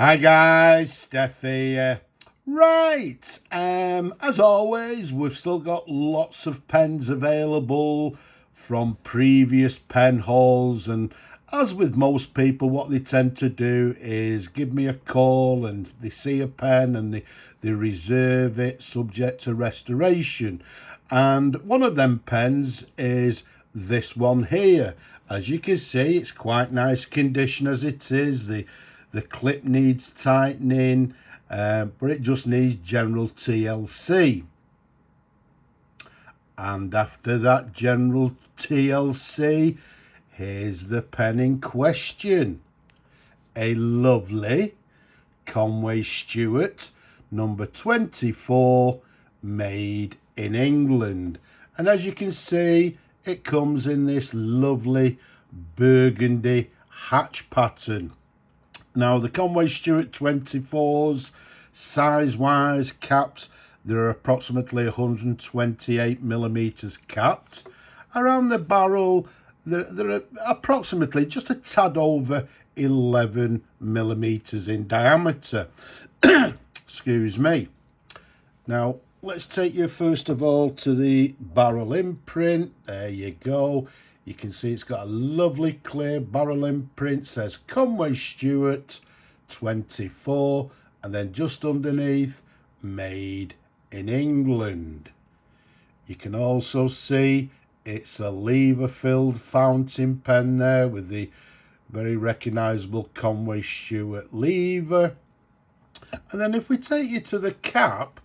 Hi guys, Steph here. Right, as always, we've still got lots of pens available from previous pen hauls, and as with most people, what they tend to do is give me a call and they see a pen and they reserve it subject to restoration. And one of them pens is this one here. As you can see, it's quite nice condition as it is. The clip needs tightening, but it just needs general TLC. And after that general TLC, here's the pen in question. A lovely Conway Stewart number 24, made in England. And as you can see, it comes in this lovely burgundy hatch pattern. Now, the Conway Stewart 24s, size-wise, capped, they're approximately 128 millimeters capped. Around the barrel, they're approximately just a tad over 11 millimeters in diameter. Excuse me. Now, let's take you first of all to the barrel imprint. There you go. You can see it's got a lovely clear barrel imprint. It says Conway Stewart 24, and then just underneath, made in England. You can also see it's a lever-filled fountain pen there with the very recognisable Conway Stewart lever. And then if we take you to the cap,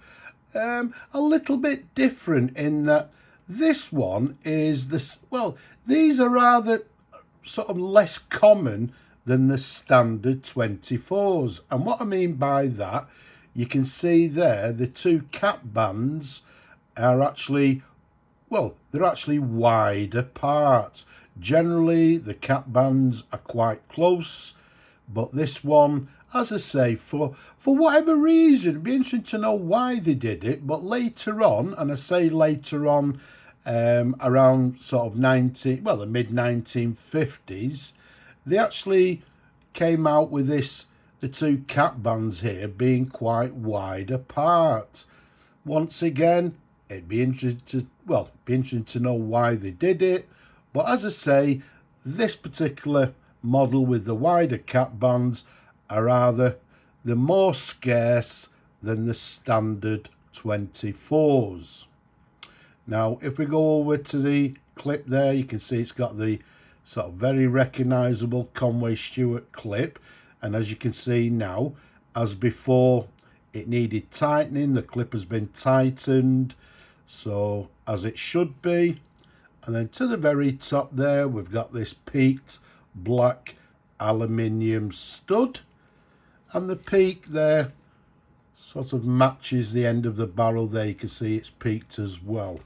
a little bit different in that this one is this. Well, these are rather sort of less common than the standard 24s. And what I mean by that, you can see there the two cap bands are actually, well, they're actually wide apart. Generally, the cap bands are quite close, but this one, as I say, for whatever reason, it'd be interesting to know why they did it. But later on, and I say later on, around sort of the mid 1950s, they actually came out with the two cap bands here being quite wide apart. Once again, it'd be interesting to know why they did it. But as I say, this particular model with the wider cap bands are they're more scarce than the standard 24s. Now, if we go over to the clip there, you can see it's got the sort of very recognisable Conway Stewart clip. And as you can see now, as before, it needed tightening. The clip has been tightened, so as it should be. And then to the very top there, we've got this peaked black aluminium stud. And the peak there sort of matches the end of the barrel there. You can see it's peaked as well.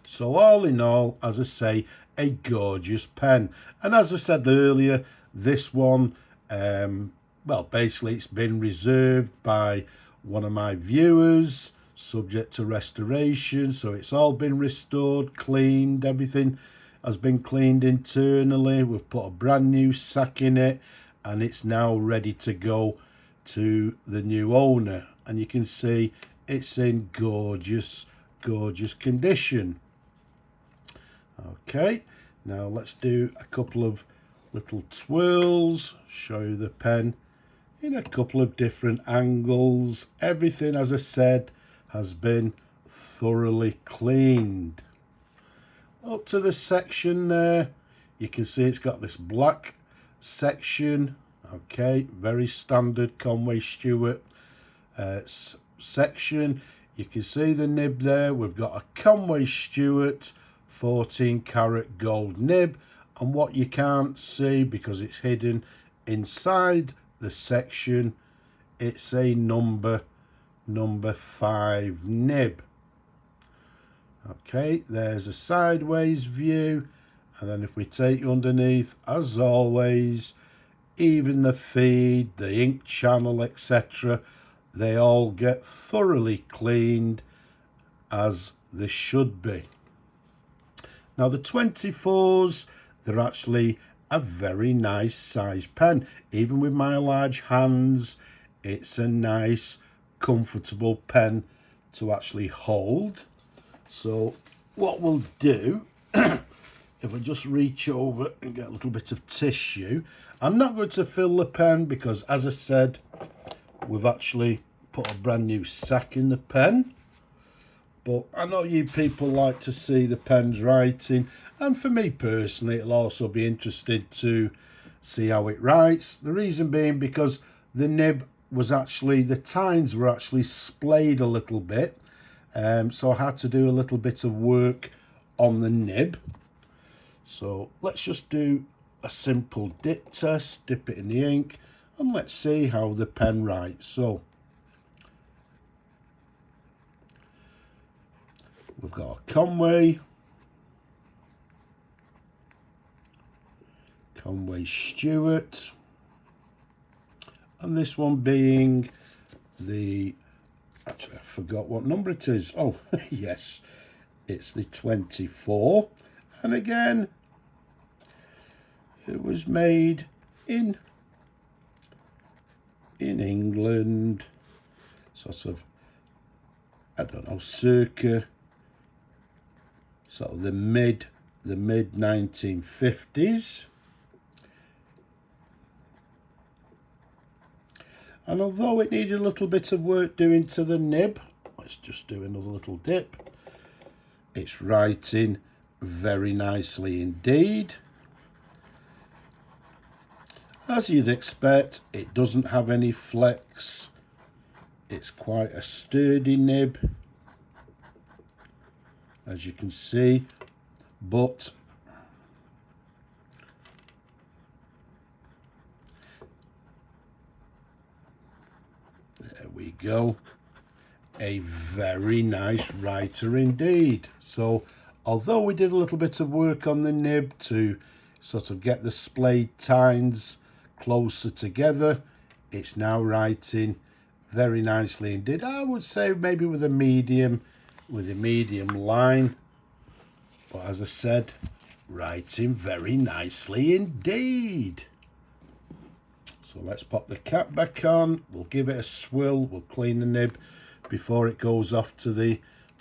So all in all, as I say, a gorgeous pen. And as I said earlier, this one, well, basically it's been reserved by one of my viewers, subject to restoration. So it's all been restored, cleaned, everything has been cleaned internally. We've put a brand new sack in it, and it's now ready to go to the new owner. And you can see it's in gorgeous condition. Okay, now let's do a couple of little twirls, show you the pen in a couple of different angles. Everything, as I said, has been thoroughly cleaned. Up to the section there, you can see it's got this black section. Okay, very standard Conway Stewart section. You can see the nib there. We've got a Conway Stewart 14 karat gold nib, and what you can't see because it's hidden inside the section, it's a number 5 nib. Okay, there's a sideways view, and then if we take underneath, as always, even the feed, the ink channel, etc., they all get thoroughly cleaned as they should be. Now the 24s, they're actually a very nice size pen. Even with my large hands, it's a nice comfortable pen to actually hold. So what we'll do, if I just reach over and get a little bit of tissue, I'm not going to fill the pen because, as I said, we've actually put a brand new sack in the pen. But I know you people like to see the pen's writing, and for me personally, it'll also be interested to see how it writes. The reason being because the nib was actually, the tines were actually splayed a little bit, so I had to do a little bit of work on the nib. So let's just do a simple dip test, dip it in the ink, and let's see how the pen writes. So we've got a Conway Stewart, and this one being the, actually I forgot what number it is. Oh yes, it's the 24, and again it was made in England, sort of, I don't know, circa sort of the mid 1950s. And although it needed a little bit of work doing to the nib, let's just do another little dip. It's writing very nicely indeed. As you'd expect, it doesn't have any flex. It's quite a sturdy nib, as you can see, but there we go, a very nice writer indeed. So although we did a little bit of work on the nib to sort of get the splayed tines closer together, it's now writing very nicely indeed. I would say maybe with a medium line, but as I said, writing very nicely indeed. So let's pop the cap back on, we'll give it a swill, we'll clean the nib before it goes off to the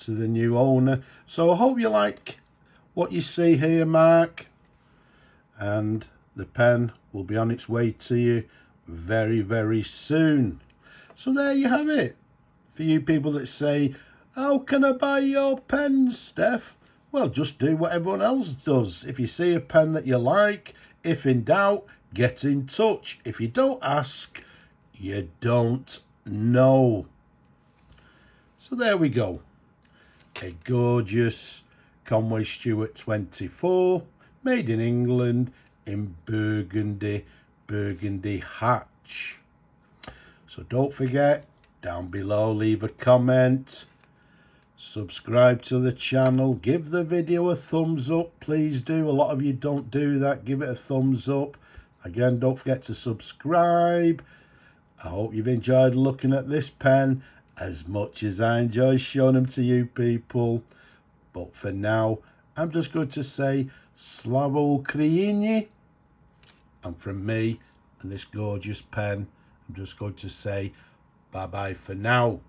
new owner. So I hope you like what you see here, Mark, and the pen will be on its way to you very, very soon. So there you have it. For you people that say, how can I buy your pen, Steph? Well, just do what everyone else does. If you see a pen that you like, if in doubt, get in touch. If you don't ask, you don't know. So there we go. A gorgeous Conway Stewart 24, made in England, in Burgundy hatch. So don't forget, down below, leave a comment, subscribe to the channel, give the video a thumbs up, please do. A lot of you don't do that. Give it a thumbs up. Again, don't forget to subscribe. I hope you've enjoyed looking at this pen as much as I enjoy showing them to you people. But for now, I'm just going to say Slava Ukraini. And from me and this gorgeous pen, I'm just going to say bye-bye for now.